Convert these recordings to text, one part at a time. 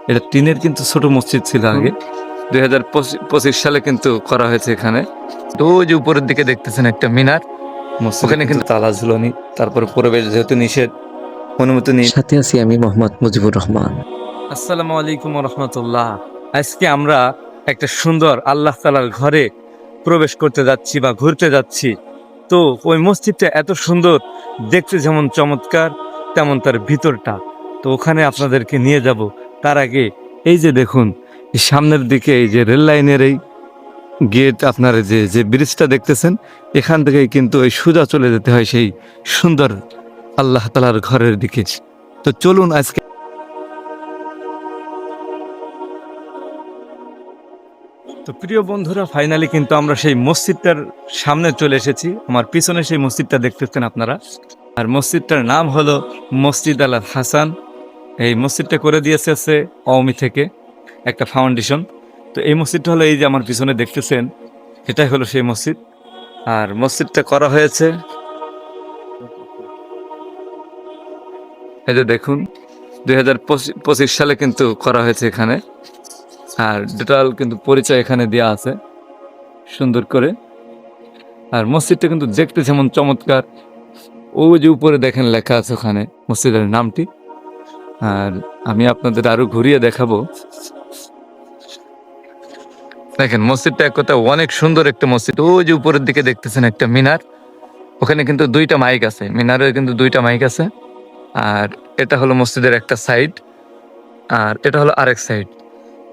এটা টিনের কিন্তু ছোট মসজিদ ছিল আগে। 2025 সালে কিন্তু করা হয়েছে এখানে। তো ওই যে উপরের দিকে দেখতেছেন একটা মিনার, ওখানে কিন্তু তালা ঝুলানি, তারপর পরিবেশ যেহেতু নিষেধ, অনুমতি নেই। সাথে আছি আমি মোহাম্মদ মুজিবুর রহমান। আসসালামু আলাইকুম রহমতুল্লাহ। আজকে আমরা একটা সুন্দর আল্লাহ তাআলার ঘরে প্রবেশ করতে যাচ্ছি বা ঘুরতে যাচ্ছি। তো ওই মসজিদটা এত সুন্দর, দেখতে যেমন চমৎকার তেমন তার ভিতরটা। তো ওখানে আপনাদেরকে নিয়ে যাব। তার আগে এই যে দেখুন, এই সামনের দিকে এই যে রেল লাইনের এই গেট, আপনার যে যে ব্রিজটা দেখতেছেন, এখান থেকেই কিন্তু ওই সোজা চলে যেতে হয় সেই সুন্দর আল্লাহ তাআলার ঘরের দিকে। তো চলুন আজকে। তো প্রিয় বন্ধুরা, ফাইনালি কিন্তু আমরা সেই মসজিদটার সামনে চলে এসেছি। আমার পিছনে সেই মসজিদটা দেখতেছেন আপনারা। আর মসজিদটার নাম হলো মসজিদ আল হাসান। এই মসজিদটা করে দিয়েছে আওয়ামী থেকে একটা ফাউন্ডেশন। তো এই মসজিদটা হলো এই যে আমার পিছনে দেখতেছেন, এটাই হলো সেই মসজিদ। আর মসজিদটা করা হয়েছে এই যে দেখুন, 2025 সালে কিন্তু করা হয়েছে এখানে। আর টোটাল কিন্তু পরিচয় এখানে দেওয়া আছে সুন্দর করে। আর মসজিদটা কিন্তু দেখতে যেমন চমৎকার, ওই যে উপরে দেখেন লেখা আছে ওখানে মসজিদের নামটি। আর আমি আপনাদের আরো ঘুরিয়ে দেখাবো। দেখেন মসজিদটা এক কথা অনেক সুন্দর একটা মসজিদ। ওই যে উপরের দিকে দেখতেছেন একটা মিনার, ওখানে কিন্তু দুইটা মাইক আছে, মিনারে কিন্তু দুইটা মাইক আছে। আর এটা হলো মসজিদের একটা সাইড, আর এটা হলো আরেক সাইড।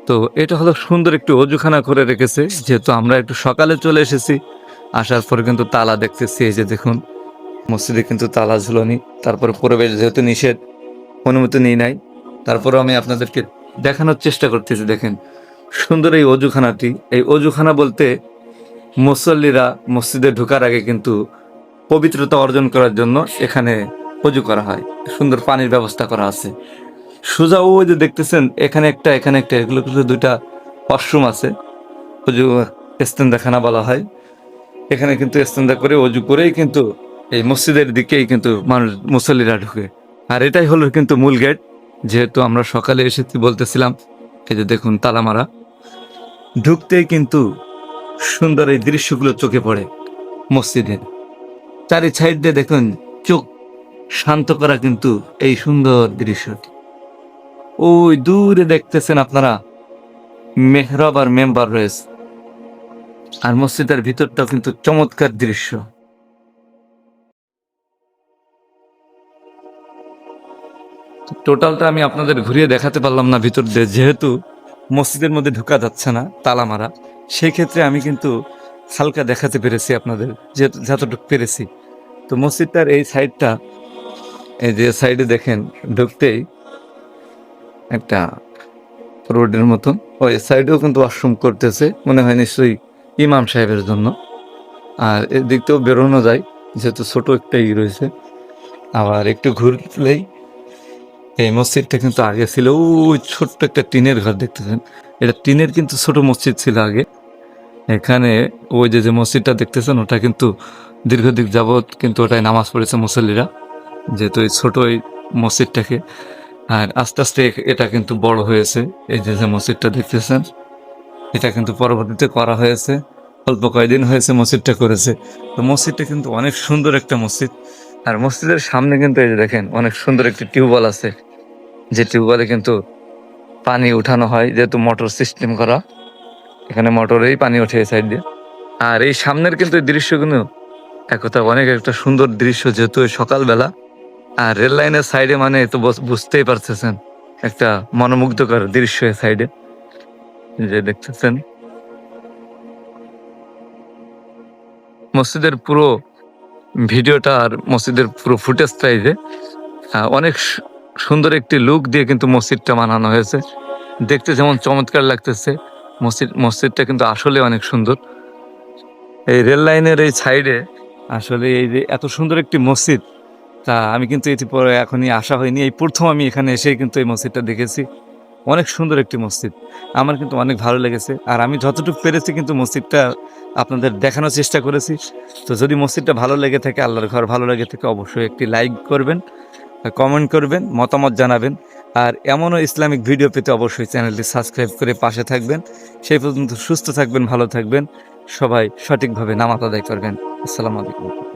তো এটা হলো সুন্দর একটু অজুখানা করে রেখেছে, যেহেতু আমরা একটু সকালে চলে এসেছি। আসার পরে কিন্তু তালা দেখতেছি, এই যে দেখুন মসজিদে কিন্তু তালা ঝুলানি, তারপরে পরিবেশ যেহেতু নিষেধ, অনুমতি নেই নাই, তারপরেও আমি আপনাদেরকে দেখানোর চেষ্টা করতেছি। দেখেন সুন্দর এই অজুখানাটি। এই অজুখানা বলতে মুসল্লিরা মসজিদে ঢোকার আগে কিন্তু পবিত্রতা অর্জন করার জন্য এখানে অজু করা হয়। সুন্দর পানির ব্যবস্থা করা আছে। সোজা ওই যে দেখতেছেন এখানে একটা এগুলো কিন্তু দুইটা ওয়াশরুম আছে, অজু ইস্তেঞ্জাখানা বলা হয়। এখানে কিন্তু ইস্তেঞ্জা করে অজু করেই কিন্তু এই মসজিদের দিকেই কিন্তু মানুষ মুসল্লিরা ঢুকে। আর এটাই হলো কিন্তু মূল গেট। যেহেতু আমরা সকালে এসেছি বলতেছিলাম, এই যে দেখুন তালা মারা। ঢুকতেই কিন্তু সুন্দর এই দৃশ্যগুলো চোখে পড়ে মসজিদের। চারি সাইড দিয়ে দেখুন, চোখ শান্ত করা কিন্তু এই সুন্দর দৃশ্যটি। ওই দূরে দেখতেছেন আপনারা মেহরাব আর মেম্বার রয়েছে। আর মসজিদের ভিতরটাও কিন্তু চমৎকার দৃশ্য। টোটালটা আমি আপনাদের ঘুরিয়ে দেখাতে পারলাম না ভিতর দিয়ে, যেহেতু মসজিদের মধ্যে ঢোকা যাচ্ছে না, তালা মারা। সেই ক্ষেত্রে আমি কিন্তু হালকা দেখাতে পেরেছি আপনাদের, যেহেতু যতটুকু পেরেছি। তো মসজিদটার এই সাইডটা, এই যে সাইডে দেখেন ঢুকতেই একটা রোডের মতন, ওই সাইডেও কিন্তু ওয়াশরুম করতেছে, মনে হয় নিশ্চয়ই ইমাম সাহেবের জন্য। আর এদিক থেকেও বেরোনো যায়, যেহেতু ছোট একটা রয়েছে। আবার একটু ঘুরলেই এই মসজিদটা কিন্তু আগে ছিল ওই ছোট্ট একটা টিনের ঘর দেখতেছেন। এটা টিনের কিন্তু ছোট মসজিদ ছিল আগে এখানে। ওই যে যে মসজিদটা দেখতেছেন, ওটা কিন্তু দীর্ঘদিন যাবৎ কিন্তু ওটাই নামাজ পড়েছে মুসল্লিরা, যেহেতু এই ছোট এই মসজিদটাকে। আর আস্তে আস্তে এটা কিন্তু বড় হয়েছে। এই যে যে মসজিদটা দেখতেছেন, এটা কিন্তু পরবর্তীতে করা হয়েছে, অল্প কয়েকদিন হয়েছে মসজিদটা করেছে। তো মসজিদটা কিন্তু অনেক সুন্দর একটা মসজিদ। আর মসজিদের সামনে কিন্তু এই যে দেখেন অনেক সুন্দর একটি টিউবওয়েল আছে, যে টিউবওয়েলে কিন্তু পানি উঠানো হয়, যেহেতু মোটর সিস্টেম করা, এখানে মোটরেই পানি ওঠে এই সাইড দিয়ে। আর এই সামনের কিন্তু এই দৃশ্যগুলো একথা অনেক একটা সুন্দর দৃশ্য, যেহেতু সকালবেলা। আর রেল লাইনের সাইডে মানে তো বুঝতেই পারতেছেন একটা মনোমুগ্ধকর দৃশ্য এই সাইডে যে দেখতেছেন। মসজিদের পুরো ভিডিওটা আর মসজিদের পুরো ফুটেজটা এই যে অনেক সুন্দর একটি লুক দিয়ে কিন্তু মসজিদটা বানানো হয়েছে। দেখতে যেমন চমৎকার লাগতেছে, মসজিদটা কিন্তু আসলে অনেক সুন্দর। এই রেল লাইনের এই সাইডে আসলে এই যে এত সুন্দর একটি মসজিদ, তা আমি কিন্তু এটি পরে এখনই আসা হয়নি, এই প্রথম আমি এখানে এসেই কিন্তু এই মসজিদটা দেখেছি। অনেক সুন্দর একটি মসজিদ, আমার কিন্তু অনেক ভালো লেগেছে। আর আমি যতটুকু পেরেছি কিন্তু মসজিদটা আপনাদের দেখানোর চেষ্টা করেছি। তো যদি মসজিদটা ভালো লেগে থাকে, আল্লাহর ঘর ভালো লেগে থাকে, অবশ্যই একটি লাইক করবেন, কমেন্ট করবেন, মতামত জানাবেন। আর এমনও ইসলামিক ভিডিও পেতে অবশ্যই চ্যানেলটি সাবস্ক্রাইব করে পাশে থাকবেন। সেই পর্যন্ত সুস্থ থাকবেন, ভালো থাকবেন, সবাই সঠিকভাবে নামাজ আদায় করবেন। আসসালামু আলাইকুম।